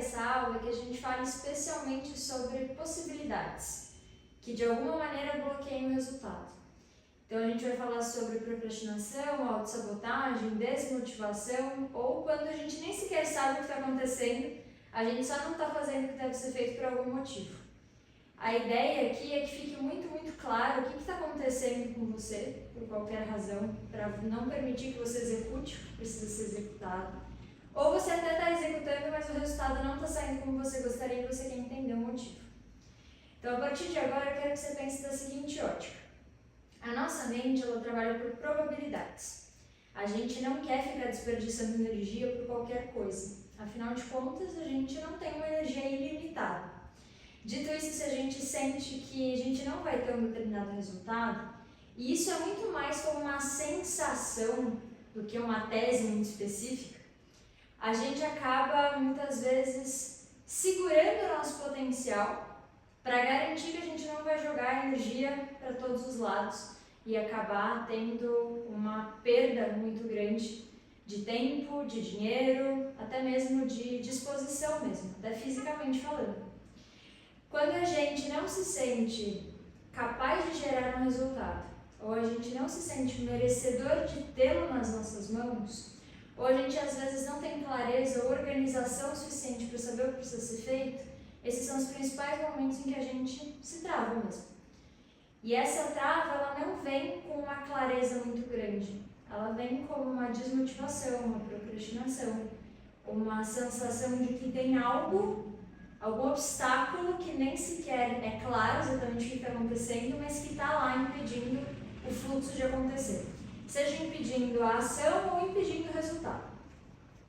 dessa aula é que a gente fale especialmente sobre possibilidades, que de alguma maneira bloqueiam o resultado. Então a gente vai falar sobre procrastinação, autossabotagem, desmotivação, ou quando a gente nem sequer sabe o que está acontecendo, a gente só não está fazendo o que deve ser feito por algum motivo. A ideia aqui é que fique muito claro o que está acontecendo com você, por qualquer razão, para não permitir que você execute o que precisa ser executado. Ou você até está executando, mas o resultado não está saindo como você gostaria e você quer entender o motivo. Então, a partir de agora, eu quero que você pense da seguinte ótica. A nossa mente, ela trabalha por probabilidades. A gente não quer ficar desperdiçando energia por qualquer coisa. Afinal de contas, a gente não tem uma energia ilimitada. Dito isso, se a gente sente que a gente não vai ter um determinado resultado, e isso é muito mais como uma sensação do que uma tese muito específica, a gente acaba muitas vezes segurando o nosso potencial para garantir que a gente não vai jogar energia para todos os lados e acabar tendo uma perda muito grande de tempo, de dinheiro, até mesmo de disposição mesmo, até fisicamente falando. Quando a gente não se sente capaz de gerar um resultado, ou a gente não se sente merecedor de tê-lo nas nossas mãos, ou a gente às vezes não tem clareza ou organização suficiente para saber o que precisa ser feito, esses são os principais momentos em que a gente se trava mesmo. E essa trava, ela não vem com uma clareza muito grande, ela vem como uma desmotivação, uma procrastinação, uma sensação de que tem algum obstáculo que nem sequer é claro exatamente o que está acontecendo, mas que está lá impedindo o fluxo de acontecer. Seja impedindo a ação ou impedindo o resultado.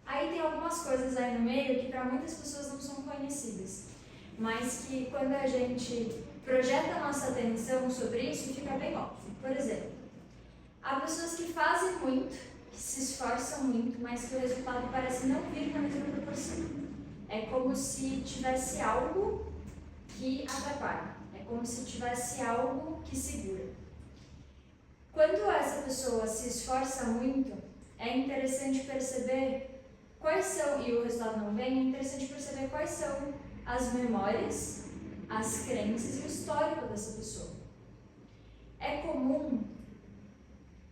Aí tem algumas coisas aí no meio que para muitas pessoas não são conhecidas, mas que quando a gente projeta a nossa atenção sobre isso, fica bem óbvio. Por exemplo, há pessoas que fazem muito, que se esforçam muito, mas que o resultado parece não vir na mesma proporção. É como se tivesse algo que atrapalha, é como se tivesse algo que segura. Quando essa pessoa se esforça muito, é interessante perceber quais são, e o resultado não vem, é interessante perceber quais são as memórias, as crenças e o histórico dessa pessoa. É comum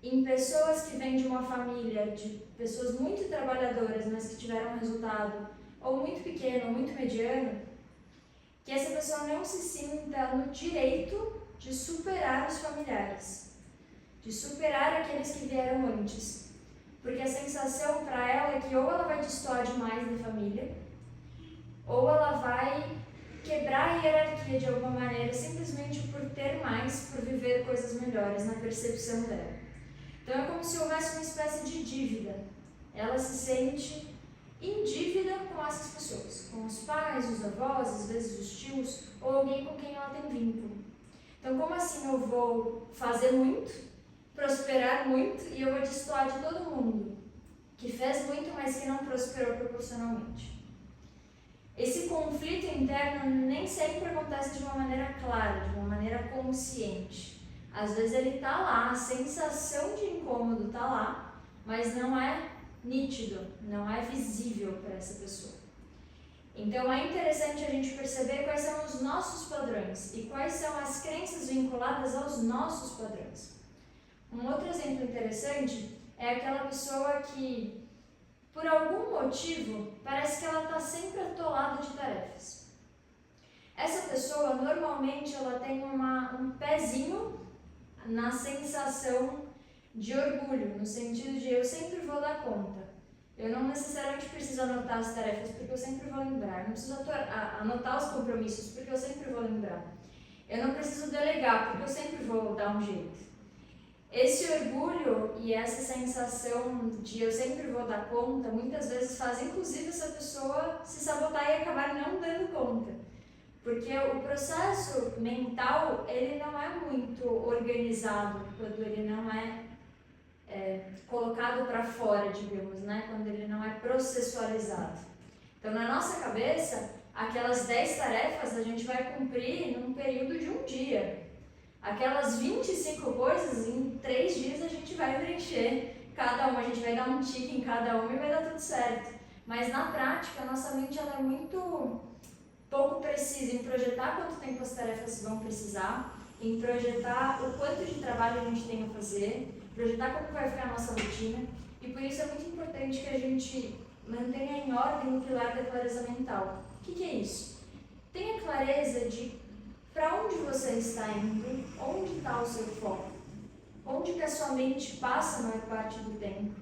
em pessoas que vêm de uma família, de pessoas muito trabalhadoras, mas que tiveram um resultado ou muito pequeno ou muito mediano, que essa pessoa não se sinta no direito de superar os familiares, de superar aqueles que vieram antes. Porque a sensação para ela é que ou ela vai destoar demais da família, ou ela vai quebrar a hierarquia de alguma maneira simplesmente por ter mais, por viver coisas melhores na percepção dela. Então é como se houvesse uma espécie de dívida. Ela se sente em dívida com essas pessoas, com os pais, os avós, às vezes os tios, ou alguém com quem ela tem vínculo. Então como assim eu vou fazer muito, prosperar muito e eu vou destoar de todo mundo que fez muito, mas que não prosperou proporcionalmente? Esse conflito interno nem sempre acontece de uma maneira clara, de uma maneira consciente. Às vezes ele está lá, a sensação de incômodo está lá, mas não é nítido, não é visível para essa pessoa. Então é interessante a gente perceber quais são os nossos padrões e quais são as crenças vinculadas aos nossos padrões. Um outro exemplo interessante é aquela pessoa que, por algum motivo, parece que ela está sempre atolada de tarefas. Essa pessoa, normalmente, ela tem um pezinho na sensação de orgulho, no sentido de eu sempre vou dar conta. Eu não necessariamente preciso anotar as tarefas porque eu sempre vou lembrar. Não preciso anotar os compromissos porque eu sempre vou lembrar. Eu não preciso delegar porque eu sempre vou dar um jeito. Esse orgulho e essa sensação de eu sempre vou dar conta, muitas vezes faz inclusive essa pessoa se sabotar e acabar não dando conta. Porque o processo mental, ele não é muito organizado quando ele não é colocado para fora, digamos, né? Quando ele não é processualizado. Então, na nossa cabeça, aquelas 10 tarefas a gente vai cumprir num período de um dia. Aquelas 25 coisas, em 3 dias a gente vai preencher cada uma, a gente vai dar um tique em cada uma e vai dar tudo certo. Mas na prática, a nossa mente ela é muito pouco precisa em projetar quanto tempo as tarefas vão precisar, em projetar o quanto de trabalho a gente tem a fazer, projetar como vai ficar a nossa rotina, e por isso é muito importante que a gente mantenha em ordem o pilar da clareza mental. O que é isso? Tenha clareza de para onde você está indo, onde está o seu foco, onde que a sua mente passa a maior parte do tempo.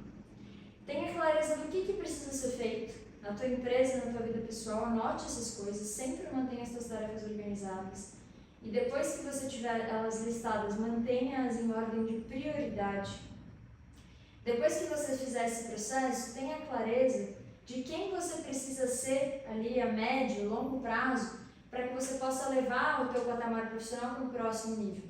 Tenha clareza do que precisa ser feito na tua empresa, na tua vida pessoal, anote essas coisas, sempre mantenha as tuas tarefas organizadas. E depois que você tiver elas listadas, mantenha-as em ordem de prioridade. Depois que você fizer esse processo, tenha clareza de quem você precisa ser ali a médio e longo prazo para que você possa levar o teu patamar profissional para o próximo nível.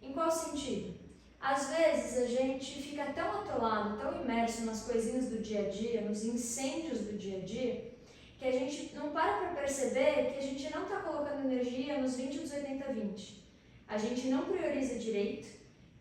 Em qual sentido? Às vezes a gente fica tão atolado, tão imerso nas coisinhas do dia a dia, nos incêndios do dia a dia, que a gente não para perceber que a gente não está colocando energia nos 20 dos 80-20. A gente não prioriza direito,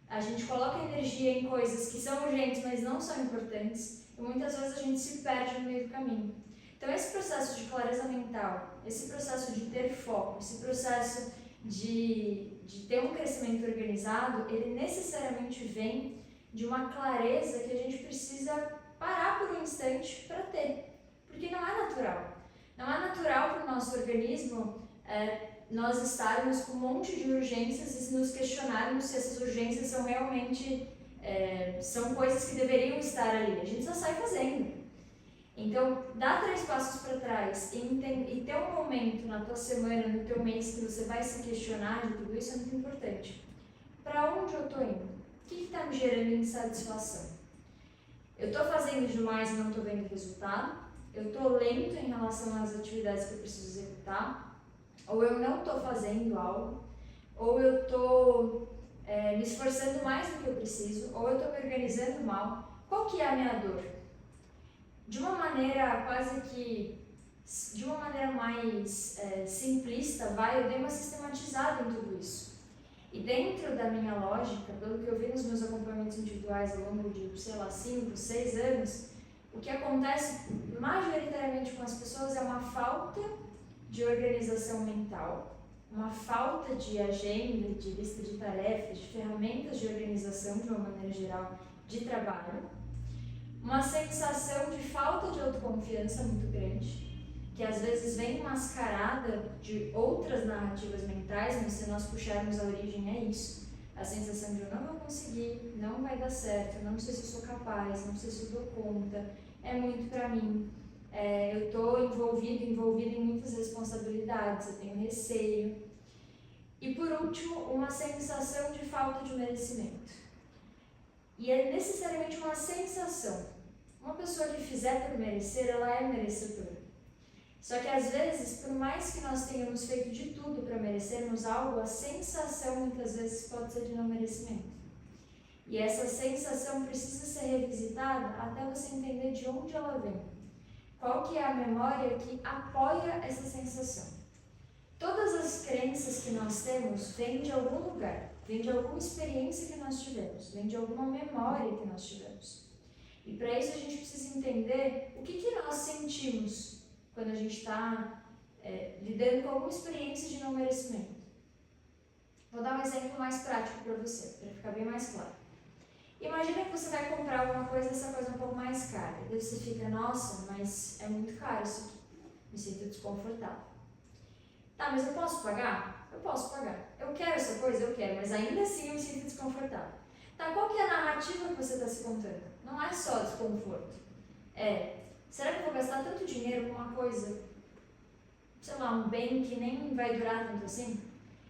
a gente coloca energia em coisas que são urgentes, mas não são importantes, e muitas vezes a gente se perde no meio do caminho. Então esse processo de clareza mental, esse processo de ter foco, esse processo de ter um crescimento organizado, ele necessariamente vem de uma clareza que a gente precisa parar por um instante para ter, porque não é natural. Não é natural para o nosso organismo nós estarmos com um monte de urgências e nos questionarmos se essas urgências são realmente são coisas que deveriam estar ali. A gente só sai fazendo. Então, dá 3 passos para trás e ter um momento na tua semana, no teu mês, que você vai se questionar de tudo isso é muito importante. Para onde eu estou indo? O que está me gerando insatisfação? Eu estou fazendo demais e não estou vendo resultado? Eu estou lento em relação às atividades que eu preciso executar? Ou eu não estou fazendo algo? Ou eu estou me esforçando mais do que eu preciso? Ou eu estou me organizando mal? Qual que é a minha dor? De uma maneira de uma maneira mais simplista, eu dei uma sistematizada em tudo isso. E dentro da minha lógica, pelo que eu vi nos meus acompanhamentos individuais ao longo de, 5, 6 anos, o que acontece majoritariamente com as pessoas é uma falta de organização mental, uma falta de agenda, de lista de tarefas, de ferramentas de organização, de uma maneira geral, de trabalho. Uma sensação de falta de autoconfiança muito grande, que às vezes vem mascarada de outras narrativas mentais, mas se nós puxarmos a origem é isso. A sensação de eu não vou conseguir, não vai dar certo, não sei se eu sou capaz, não sei se eu dou conta, é muito pra mim. Eu estou envolvida em muitas responsabilidades, eu tenho receio. E por último, uma sensação de falta de merecimento. E é necessariamente uma sensação. Uma pessoa que fizer por merecer, ela é merecedora. Só que às vezes, por mais que nós tenhamos feito de tudo para merecermos algo, a sensação muitas vezes pode ser de não merecimento. E essa sensação precisa ser revisitada até você entender de onde ela vem. Qual que é a memória que apoia essa sensação? Todas as crenças que nós temos vêm de algum lugar. Vem de alguma experiência que nós tivemos, vem de alguma memória que nós tivemos. E para isso a gente precisa entender o que nós sentimos quando a gente está lidando com alguma experiência de não merecimento. Vou dar um exemplo mais prático para você, para ficar bem mais claro. Imagina que você vai comprar alguma coisa, essa coisa é um pouco mais cara. E daí você fica, nossa, mas é muito caro isso aqui. Me sinto desconfortável. Tá, mas eu posso pagar? Eu posso pagar. Eu quero essa coisa? Eu quero, mas ainda assim eu me sinto desconfortável. Tá, qual que é a narrativa que você está se contando? Não é só desconforto. Será que eu vou gastar tanto dinheiro com uma coisa, sei lá, um bem que nem vai durar tanto assim?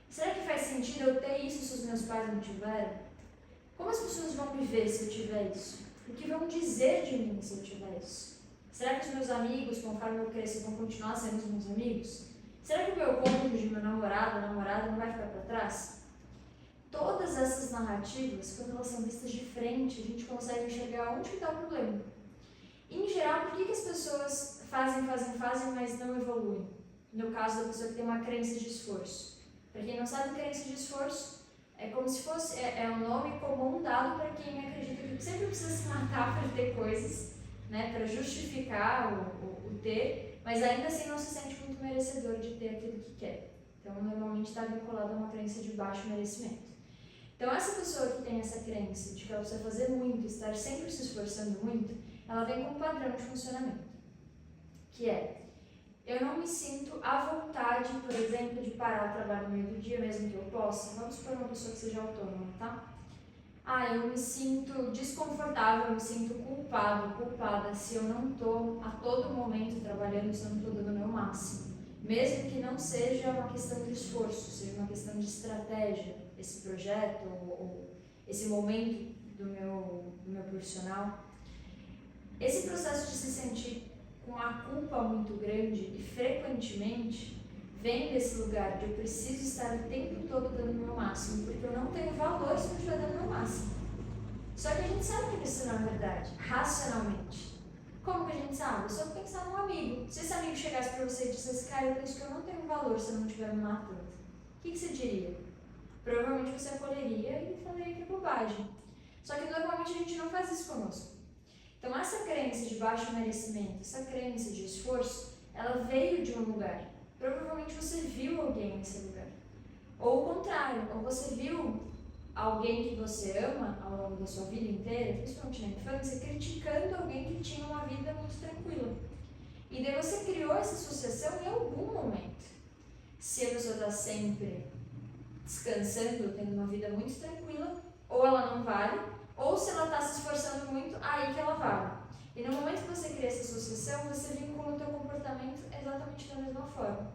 Será que faz sentido eu ter isso se os meus pais não tiverem? Como as pessoas vão me ver se eu tiver isso? O que vão dizer de mim se eu tiver isso? Será que os meus amigos, conforme eu cresço, vão continuar sendo os meus amigos? Será que o meu cônjuge, meu namorado, namorada não vai ficar para trás? Todas essas narrativas, quando elas são vistas de frente, a gente consegue enxergar onde que está o problema. Em geral, por que as pessoas fazem, mas não evoluem? No caso da pessoa que tem uma crença de esforço. Para quem não sabe, crença de esforço é como se fosse um nome comum dado para quem acredita que sempre precisa se matar para ter coisas, né, para justificar o ter, mas ainda assim não se sente muito merecedor de ter aquilo que quer. Então, normalmente está vinculado a uma crença de baixo merecimento. Então, essa pessoa que tem essa crença de que ela precisa fazer muito, estar sempre se esforçando muito, ela vem com um padrão de funcionamento, que é: eu não me sinto à vontade, por exemplo, de parar o trabalho no meio do dia, mesmo que eu possa. Vamos supor uma pessoa que seja autônoma, tá? Eu me sinto desconfortável, eu me sinto culpada se eu não estou a todo momento trabalhando, se eu não estou dando o meu máximo. Mesmo que não seja uma questão de esforço, seja uma questão de estratégia, esse projeto ou esse momento do meu profissional. Esse processo de se sentir com uma culpa muito grande e frequentemente vem desse lugar de eu preciso estar o tempo todo dando o meu máximo, porque eu não tenho valor se eu não estiver dando o meu máximo. Só que a gente sabe que isso não é verdade, racionalmente. Como que a gente sabe? É só pensar num amigo. Se esse amigo chegasse pra você e dissesse: cara, eu penso que eu não tenho valor se eu não estiver me matando, o que você diria? Provavelmente você acolheria e falaria que é bobagem. Só que normalmente a gente não faz isso conosco. Então essa crença de baixo merecimento, essa crença de esforço, ela veio de um lugar. Provavelmente você viu alguém nesse lugar. Ou o contrário, ou você viu alguém que você ama ao longo da sua vida inteira, principalmente na infância, criticando alguém que tinha uma vida muito tranquila. E daí você criou essa associação em algum momento. Se a pessoa está sempre descansando, tendo uma vida muito tranquila, ou ela não vale, ou se ela está se esforçando muito, aí que ela vale. E no momento que você cria essa associação, você vincula o teu comportamento exatamente da mesma forma.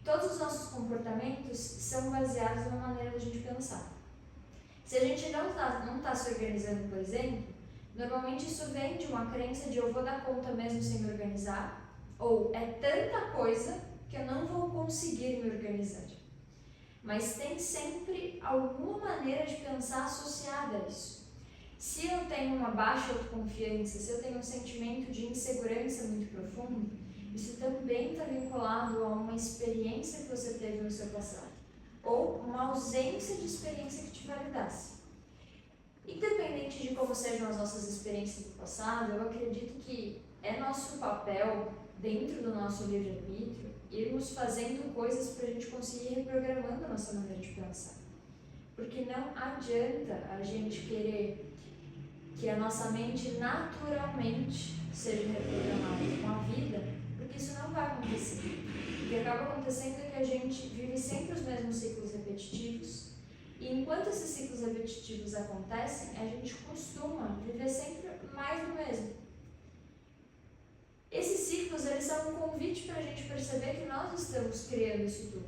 Todos os nossos comportamentos são baseados na maneira da gente pensar. Se a gente não tá se organizando, por exemplo, normalmente isso vem de uma crença de eu vou dar conta mesmo sem me organizar, ou é tanta coisa que eu não vou conseguir me organizar. Mas tem sempre alguma maneira de pensar associada a isso. Se eu tenho uma baixa autoconfiança, se eu tenho um sentimento de insegurança muito profundo, isso também está vinculado a uma experiência que você teve no seu passado, ou uma ausência de experiência que te validasse. Independente de como sejam as nossas experiências do passado, eu acredito que é nosso papel, dentro do nosso livre-arbítrio, irmos fazendo coisas para a gente conseguir ir reprogramando a nossa maneira de pensar. Porque não adianta a gente querer que a nossa mente naturalmente seja reprogramada com a vida, porque isso não vai acontecer. O que acaba acontecendo é que a gente vive sempre os mesmos ciclos repetitivos, e enquanto esses ciclos repetitivos acontecem, a gente costuma viver sempre mais do mesmo. Esses ciclos, eles são um convite para a gente perceber que nós estamos criando isso tudo.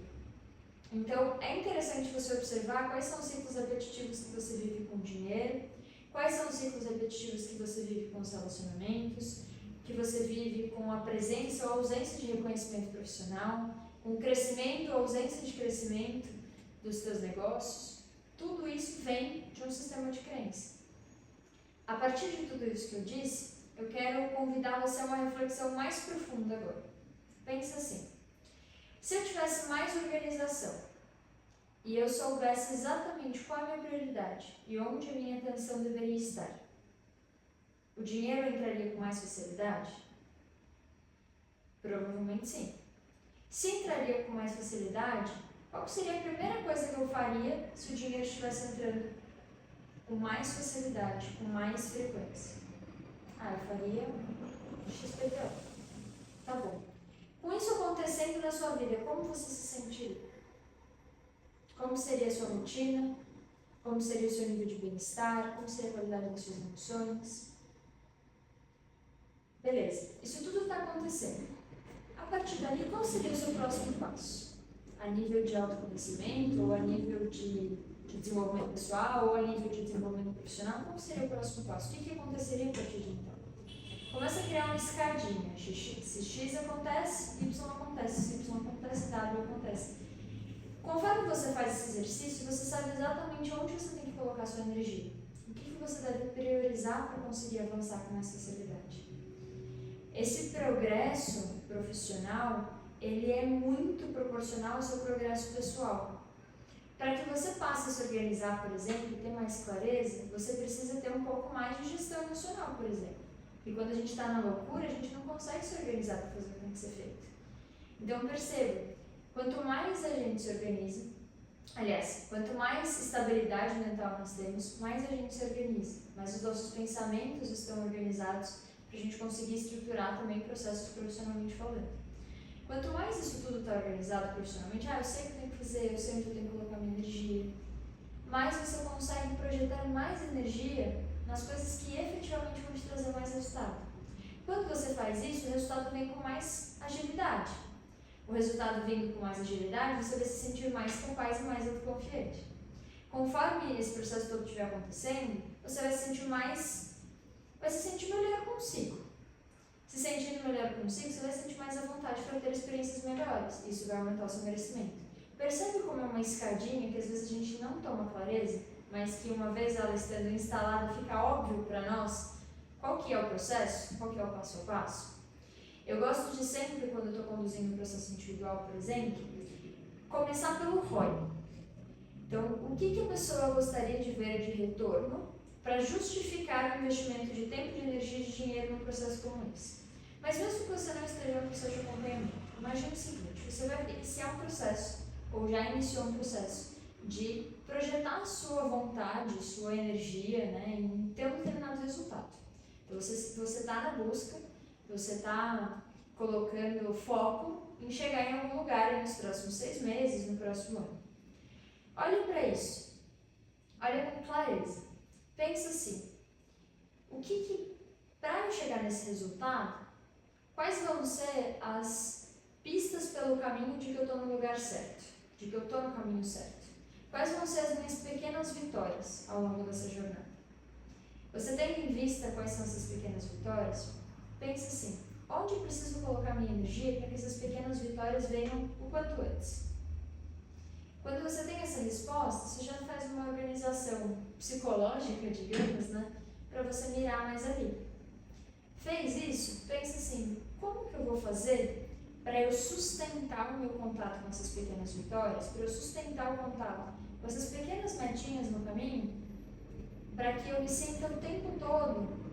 Então, é interessante você observar quais são os ciclos repetitivos que você vive com o dinheiro, quais são os ciclos repetitivos que você vive com os relacionamentos, que você vive com a presença ou ausência de reconhecimento profissional, com o crescimento ou ausência de crescimento dos seus negócios. Tudo isso vem de um sistema de crença. A partir de tudo isso que eu disse, eu quero convidar você a uma reflexão mais profunda agora. Pensa assim: se eu tivesse mais organização e eu soubesse exatamente qual é a minha prioridade e onde a minha atenção deveria estar, o dinheiro entraria com mais facilidade? Provavelmente sim. Se entraria com mais facilidade, qual seria a primeira coisa que eu faria se o dinheiro estivesse entrando com mais facilidade, com mais frequência? Eu faria XPTO. Tá bom. Com isso acontecendo na sua vida, como você se sentiria? Como seria a sua rotina? Como seria o seu nível de bem-estar? Como seria a qualidade das suas emoções? Beleza, isso tudo está acontecendo. A partir dali, qual seria o seu próximo passo? A nível de autoconhecimento, ou a nível de desenvolvimento pessoal, ou a nível de desenvolvimento profissional? Qual seria o próximo passo? O que aconteceria a partir de então? Começa a criar uma escadinha. Se X acontece, Y acontece. Se Y acontece, W acontece. Conforme você faz esse exercício, você sabe exatamente onde você tem que colocar a sua energia. O que você deve priorizar para conseguir avançar com mais facilidade. Esse progresso profissional, ele é muito proporcional ao seu progresso pessoal. Para que você passe a se organizar, por exemplo, e ter mais clareza, você precisa ter um pouco mais de gestão emocional, por exemplo. E quando a gente está na loucura, a gente não consegue se organizar para fazer o que tem que ser feito. Então perceba, quanto mais a gente se organiza, aliás, quanto mais estabilidade mental nós temos, mais a gente se organiza, mais os nossos pensamentos estão organizados para a gente conseguir estruturar também processos profissionalmente falando. Quanto mais isso tudo está organizado profissionalmente, eu sei o que eu tenho que fazer, eu sei onde eu tenho que colocar minha energia, mais você consegue projetar mais energia nas coisas que efetivamente vão te trazer mais resultado. Quando você faz isso, o resultado vem com mais agilidade. O resultado vindo com mais agilidade, você vai se sentir mais capaz e mais autoconfiante. Conforme esse processo todo estiver acontecendo, você vai se sentir melhor consigo. Se sentindo melhor consigo, você vai sentir mais à vontade para ter experiências melhores. Isso vai aumentar o seu merecimento. Percebe como é uma escadinha que às vezes a gente não toma clareza, mas que uma vez ela estando instalada fica óbvio para nós qual que é o processo, qual que é o passo a passo? Eu gosto de sempre, quando eu estou conduzindo um processo individual, por exemplo, começar pelo ROI. Então, o que a pessoa gostaria de ver de retorno para justificar o investimento de tempo, de energia e de dinheiro num processo como esse? Mas mesmo que você não esteja no processo de acompanhamento, imagine o seguinte, você vai iniciar um processo, ou já iniciou um processo, de projetar a sua vontade, sua energia, em ter um determinado resultado. Então, você está na busca, você está colocando foco em chegar em algum lugar nos próximos 6 meses, no próximo ano. Olhe para isso. Olha com clareza. Pensa assim, para eu chegar nesse resultado, quais vão ser as pistas pelo caminho de que eu estou no lugar certo, de que eu estou no caminho certo? Quais vão ser as minhas pequenas vitórias ao longo dessa jornada? Você tendo em vista quais são essas pequenas vitórias, pense assim, onde eu preciso colocar minha energia para que essas pequenas vitórias venham o quanto antes? Quando você tem essa resposta, você já faz uma organização psicológica, digamos, para você mirar mais ali. Fez isso? Pensa assim, como que eu vou fazer para eu sustentar o meu contato com essas pequenas vitórias, para eu sustentar o contato com essas pequenas metinhas no caminho, para que eu me sinta o tempo todo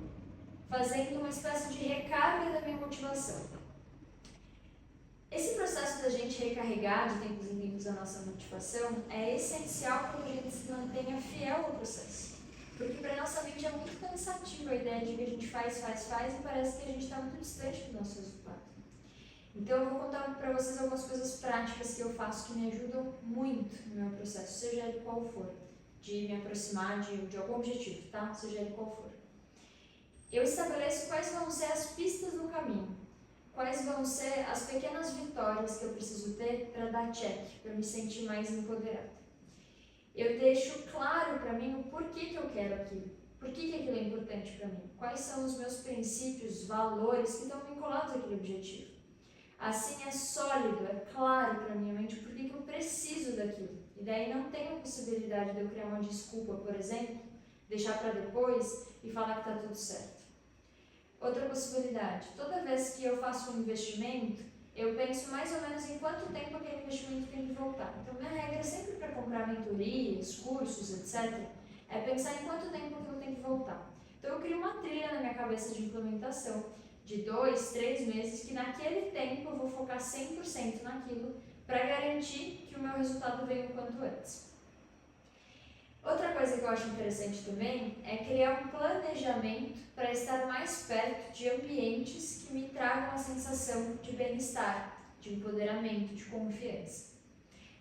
fazendo uma espécie de recarga da minha motivação. Esse processo da gente recarregar de tempos em tempos a nossa motivação é essencial para que a gente se mantenha fiel ao processo. Porque para a nossa mente é muito cansativa a ideia de que a gente faz e parece que a gente está muito distante do nosso resultado. Então eu vou contar para vocês algumas coisas práticas que eu faço que me ajudam muito no meu processo, seja ele qual for, de me aproximar de algum objetivo, tá? Seja ele qual for. Eu estabeleço quais vão ser as pistas no caminho. Quais vão ser as pequenas vitórias que eu preciso ter para dar check, para me sentir mais empoderada. Eu deixo claro para mim o porquê que eu quero aquilo, por que aquilo é importante para mim, quais são os meus princípios, valores que estão vinculados àquele objetivo. Assim é sólido, é claro para minha mente por que eu preciso daquilo. E daí não tem a possibilidade de eu criar uma desculpa, por exemplo, deixar para depois e falar que está tudo certo. Outra possibilidade, toda vez que eu faço um investimento, eu penso mais ou menos em quanto tempo aquele investimento tem que voltar. Então, minha regra é sempre para comprar mentorias, cursos, etc., é pensar em quanto tempo aquilo tem que voltar. Então, eu crio uma trilha na minha cabeça de implementação de 2, 3 meses, que naquele tempo eu vou focar 100% naquilo para garantir que o meu resultado venha o quanto antes. Outra coisa que eu acho interessante também é criar um planejamento para estar mais perto de ambientes que me tragam a sensação de bem-estar, de empoderamento, de confiança.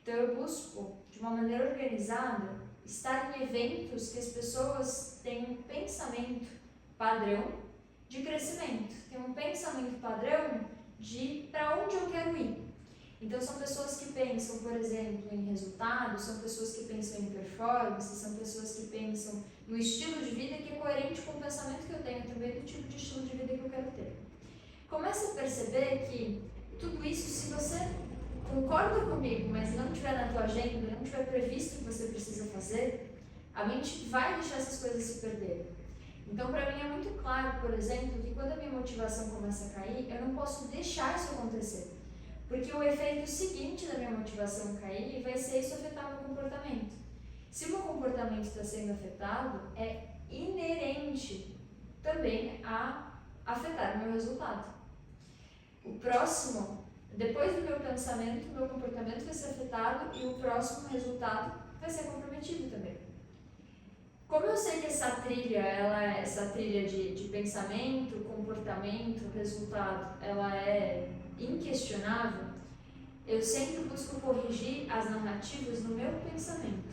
Então eu busco, de uma maneira organizada, estar em eventos que as pessoas têm um pensamento padrão de crescimento, têm um pensamento padrão de para onde eu quero ir. Então, são pessoas que pensam, por exemplo, em resultados, são pessoas que pensam em performance, são pessoas que pensam no estilo de vida que é coerente com o pensamento que eu tenho também, do tipo de estilo de vida que eu quero ter. Comece a perceber que tudo isso, se você concorda comigo, mas não tiver na tua agenda, não tiver previsto o que você precisa fazer, a mente vai deixar essas coisas se perderem. Então, para mim é muito claro, por exemplo, que quando a minha motivação começa a cair, eu não posso deixar isso acontecer. Porque o efeito seguinte da minha motivação cair vai ser isso afetar o meu comportamento. Se o meu comportamento está sendo afetado, é inerente também a afetar o meu resultado. O próximo, depois do meu pensamento, o meu comportamento vai ser afetado e o próximo resultado vai ser comprometido também. Como eu sei que essa trilha de pensamento, comportamento, resultado, ela é inquestionável, eu sempre busco corrigir as narrativas no meu pensamento.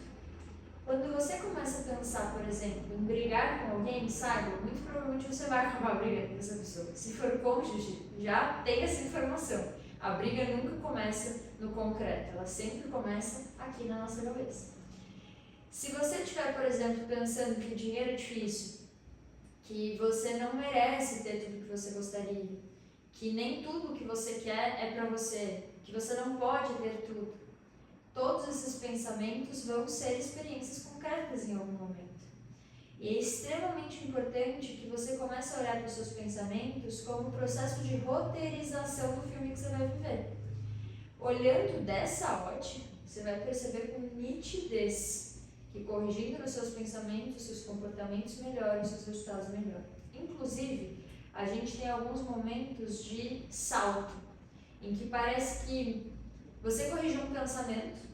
Quando você começa a pensar, por exemplo, em brigar com alguém, saiba, muito provavelmente você vai acabar brigando com essa pessoa. Se for cônjuge, já tem essa informação. A briga nunca começa no concreto, ela sempre começa aqui na nossa cabeça. Se você estiver, por exemplo, pensando que dinheiro é difícil, que você não merece ter tudo que você gostaria, que nem tudo que você quer é para você, que você não pode ter tudo, todos esses pensamentos vão ser experiências concretas em algum momento. E é extremamente importante que você comece a olhar para os seus pensamentos como um processo de roteirização do filme que você vai viver. Olhando dessa ótica, você vai perceber com nitidez que corrigindo os seus pensamentos, seus comportamentos melhoram, seus resultados melhoram. Inclusive, a gente tem alguns momentos de salto, em que parece que você corrigiu um pensamento,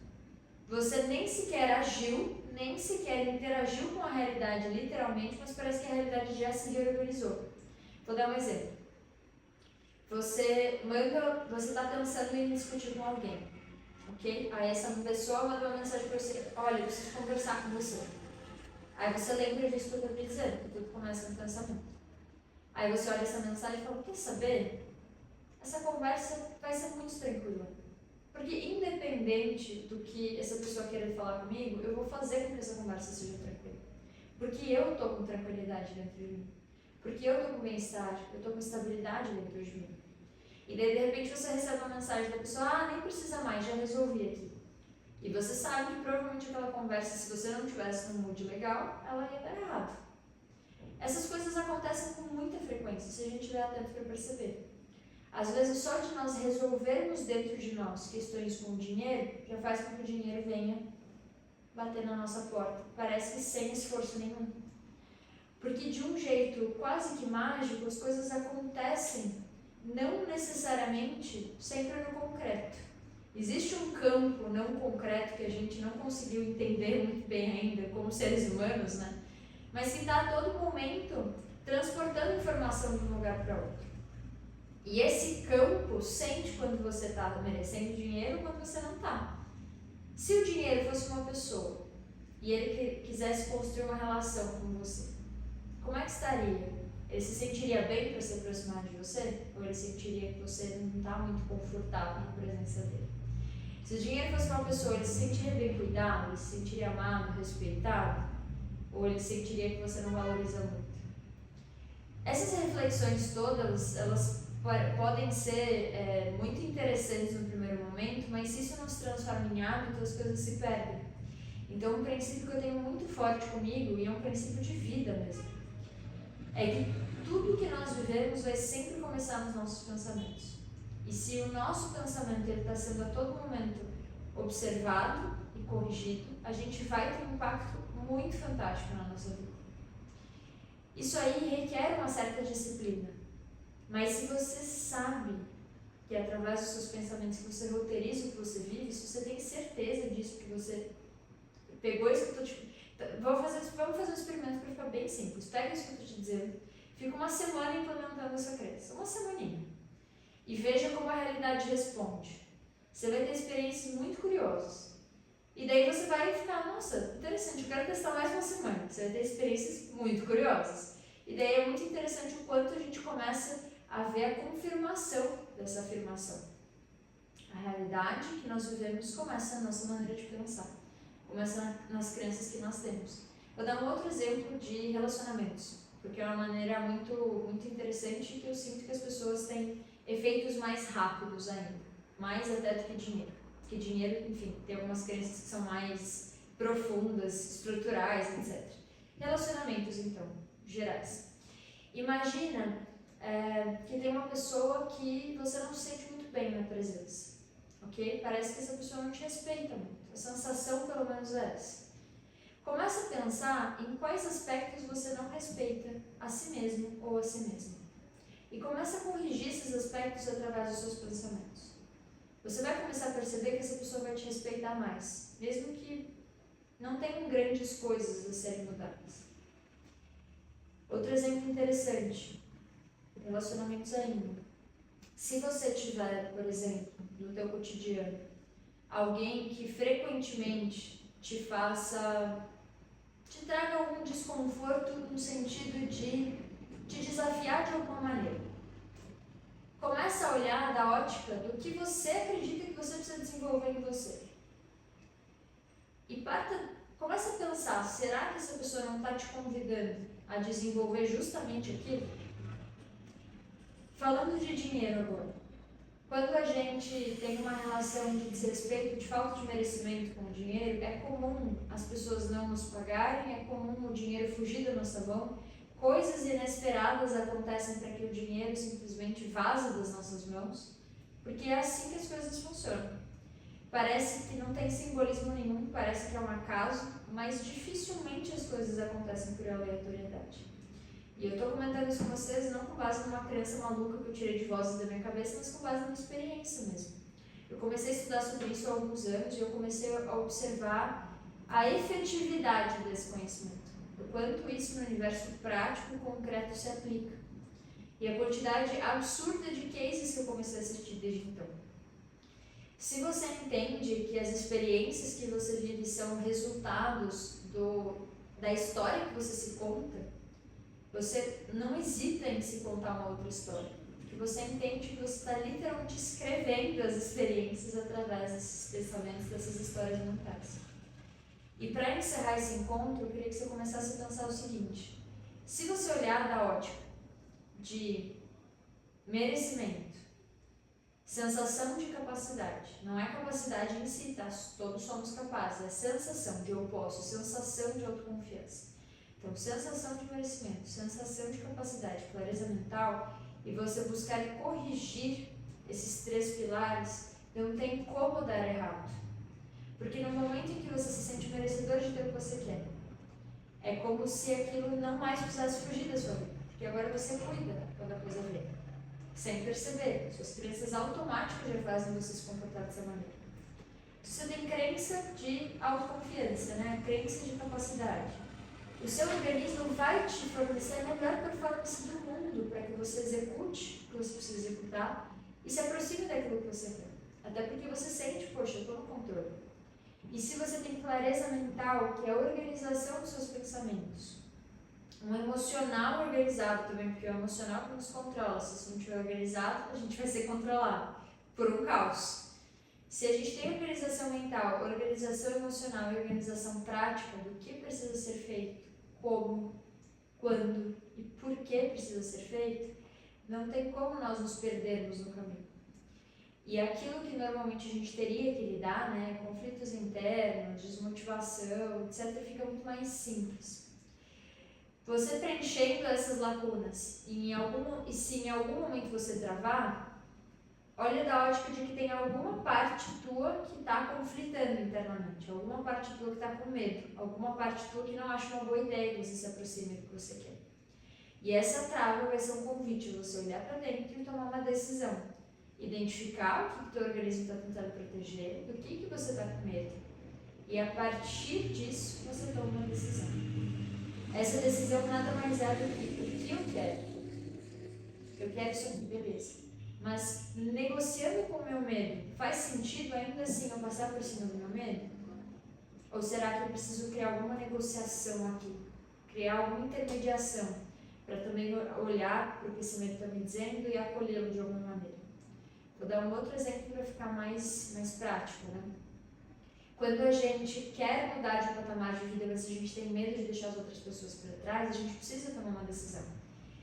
você nem sequer agiu, nem sequer interagiu com a realidade literalmente, mas parece que a realidade já se reorganizou. Vou dar um exemplo. Você está pensando em discutir com alguém, ok? Aí essa pessoa manda uma mensagem para você: olha, eu preciso conversar com você. Aí você lembra disso que eu estou te dizendo, que tudo começa no pensamento. Aí você olha essa mensagem e fala: quer saber? Essa conversa vai ser muito tranquila. Porque independente do que essa pessoa queira falar comigo, eu vou fazer com que essa conversa seja tranquila. Porque eu estou com tranquilidade dentro de mim. Porque eu estou com bem-estar, eu estou com estabilidade dentro de mim. E daí, de repente, você recebe uma mensagem da pessoa: ah, nem precisa mais, já resolvi aqui. E você sabe que provavelmente aquela conversa, se você não tivesse num mood legal, ela ia dar errado. Essas coisas acontecem com muita frequência, se a gente estiver atento para perceber. Às vezes, só de nós resolvermos dentro de nós questões com o dinheiro, já faz com que o dinheiro venha bater na nossa porta. Parece que sem esforço nenhum. Porque de um jeito quase que mágico, as coisas acontecem, não necessariamente sempre no concreto. Existe um campo não concreto que a gente não conseguiu entender muito bem ainda, como seres humanos, né? Mas que está a todo momento transportando informação de um lugar para outro. E esse campo sente quando você está merecendo dinheiro e quando você não está. Se o dinheiro fosse uma pessoa e ele quisesse construir uma relação com você, como é que estaria? Ele se sentiria bem para se aproximar de você? Ou ele sentiria que você não está muito confortável na presença dele? Se o dinheiro fosse uma pessoa, ele se sentiria bem cuidado? Ele se sentiria amado, respeitado? Ou ele sentiria que você não valoriza muito? Essas reflexões todas, elas podem ser muito interessantes no primeiro momento, mas se isso não se transforma em hábito, as coisas se perdem. Então, um princípio que eu tenho muito forte comigo, e é um princípio de vida mesmo, é que tudo que nós vivemos vai sempre começar nos nossos pensamentos. E se o nosso pensamento está sendo a todo momento observado e corrigido, a gente vai ter um impacto muito fantástico na nossa vida. Isso aí requer uma certa disciplina. Mas se você sabe que através dos seus pensamentos que você roteiriza o que você vive, se você tem certeza disso, que você pegou isso que eu estou te... Vamos fazer um experimento para ficar bem simples. Pega isso que eu estou te dizendo, fica uma semana implementando essa crença, uma semaninha, e veja como a realidade responde. Você vai ter experiências muito curiosas. E daí você vai ficar: nossa, interessante, eu quero testar mais uma semana. Você vai ter experiências muito curiosas. E daí é muito interessante o quanto a gente começa a ver a confirmação dessa afirmação. A realidade que nós vivemos começa na nossa maneira de pensar, começa nas crenças que nós temos. Vou dar um outro exemplo de relacionamentos, porque é uma maneira muito interessante que eu sinto que as pessoas têm efeitos mais rápidos ainda, mais até do que dinheiro. Porque dinheiro, enfim, tem algumas crenças que são mais profundas, estruturais, etc. Relacionamentos, então, gerais. Imagina que tem uma pessoa que você não se sente muito bem na presença, ok? Parece que essa pessoa não te respeita muito. A sensação, pelo menos, é essa. Começa a pensar em quais aspectos você não respeita a si mesmo ou a si mesma. e começa a corrigir esses aspectos através dos seus pensamentos. Você vai começar a perceber que essa pessoa vai te respeitar mais, mesmo que não tenham grandes coisas a serem mudadas. Outro exemplo interessante, relacionamentos ainda. Se você tiver, por exemplo, no teu cotidiano, alguém que frequentemente te traga algum desconforto no sentido de te desafiar de alguma maneira. Começa a olhar da ótica do que você acredita que você precisa desenvolver em você. E começa a pensar, será que essa pessoa não está te convidando a desenvolver justamente aquilo? Falando de dinheiro agora. Quando a gente tem uma relação de desrespeito, de falta de merecimento com o dinheiro, é comum as pessoas não nos pagarem, é comum o dinheiro fugir da nossa mão, coisas inesperadas acontecem para que o dinheiro simplesmente vaza das nossas mãos, porque é assim que as coisas funcionam. Parece que não tem simbolismo nenhum, parece que é um acaso, mas dificilmente as coisas acontecem por aleatoriedade. E eu estou comentando isso com vocês não com base numa crença maluca que eu tirei de vozes da minha cabeça, mas com base na experiência mesmo. Eu comecei a estudar sobre isso há alguns anos e eu comecei a observar a efetividade desse conhecimento, o quanto isso no universo prático e concreto se aplica. E a quantidade absurda de cases que eu comecei a assistir desde então. Se você entende que as experiências que você vive são resultados da história que você se conta, você não hesita em se contar uma outra história, porque você entende que você está literalmente escrevendo as experiências através desses pensamentos, dessas histórias mentais. E para encerrar esse encontro, eu queria que você começasse a pensar o seguinte: se você olhar da ótica de merecimento, sensação de capacidade, não é capacidade em si, tá? Todos somos capazes, é sensação de eu posso, sensação de autoconfiança. Então, sensação de merecimento, sensação de capacidade, clareza mental, e você buscar corrigir esses três pilares, não tem como dar errado. Porque no momento em que você se sente merecedor de ter o que você quer, é como se aquilo não mais precisasse fugir da sua vida, porque agora você cuida quando a coisa vem, sem perceber. Suas crenças automáticas já fazem você se comportar dessa maneira. Você tem crença de autoconfiança, né? Crença de capacidade. O seu organismo vai te fornecer a melhor performance do mundo para que você execute o que você precisa executar e se aproxime daquilo que você quer. Até porque você sente, poxa, eu estou no controle. E se você tem clareza mental, que é a organização dos seus pensamentos, um emocional organizado também, porque é o emocional que nos controla. Se não estiver organizado, a gente vai ser controlado por um caos. Se a gente tem organização mental, organização emocional e organização prática do que precisa ser feito, como, quando e por que precisa ser feito, não tem como nós nos perdermos no caminho. E aquilo que normalmente a gente teria que lidar, né, conflitos internos, desmotivação, etc., fica muito mais simples. Você preenchendo essas lacunas e se em algum momento você travar, olha da ótica de que tem alguma parte tua que está conflitando internamente, alguma parte tua que está com medo, alguma parte tua que não acha uma boa ideia que você se aproxime do que você quer. E essa trava vai ser um convite, você olhar para dentro e tomar uma decisão. Identificar o que o teu organismo está tentando proteger, do que você está com medo. E a partir disso, você toma uma decisão. Essa decisão nada mais é do que o que eu quero. Eu quero isso aqui, beleza. Mas negociando com o meu medo, faz sentido ainda assim eu passar por cima do meu medo? Ou será que eu preciso criar alguma negociação aqui? Criar alguma intermediação para também olhar para o que esse medo está me dizendo e acolhê-lo de alguma maneira? Vou dar um outro exemplo para ficar mais prático, né? Quando a gente quer mudar de patamar de vida, mas a gente tem medo de deixar as outras pessoas para trás, a gente precisa tomar uma decisão.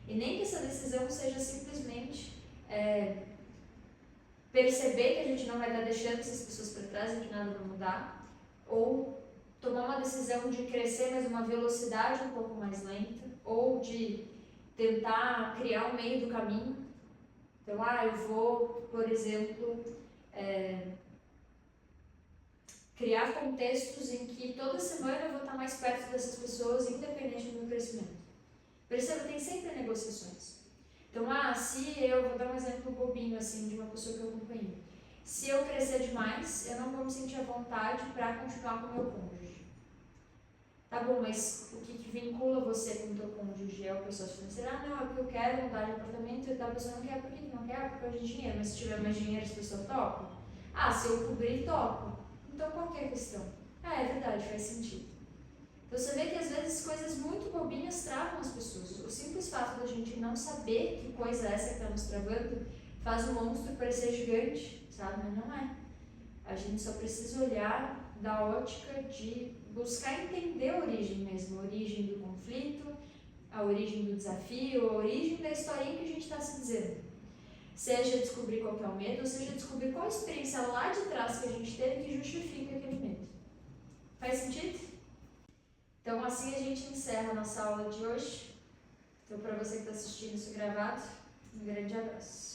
E nem que essa decisão seja simplesmente perceber que a gente não vai estar deixando essas pessoas para trás e que nada vai mudar, ou tomar uma decisão de crescer, mas uma velocidade um pouco mais lenta, ou de tentar criar um meio do caminho. Então, eu vou, por exemplo, criar contextos em que toda semana eu vou estar mais perto dessas pessoas, independente do meu crescimento. Perceba, tem sempre negociações. Então, se eu, vou dar um exemplo bobinho, assim, de uma pessoa que eu acompanhei. Se eu crescer demais, eu não vou me sentir à vontade para continuar com o meu cônjuge. Tá bom, mas o que vincula você com o teu cônjuge? É o processo financeiro? Não, é porque eu quero mudar de apartamento e tal pessoa não quer. Por que não quer? Porque eu tenho dinheiro. Mas se tiver mais dinheiro, as pessoas topam? Se eu cobrir, topo. Então, qual que é a questão? É verdade, faz sentido. Então, você vê que às vezes coisas muito bobinhas travam as pessoas. O simples fato da gente não saber que coisa é essa que está nos travando faz o monstro parecer gigante, sabe? Mas não é. A gente só precisa olhar da ótica de buscar entender a origem mesmo, a origem do conflito, a origem do desafio, a origem da historinha que a gente está se dizendo. Seja descobrir qual que é o medo, ou seja descobrir qual a experiência lá de trás que a gente teve que justifica aquele medo. Faz sentido? Então, assim a gente encerra a nossa aula de hoje. Então, para você que está assistindo isso gravado, um grande abraço.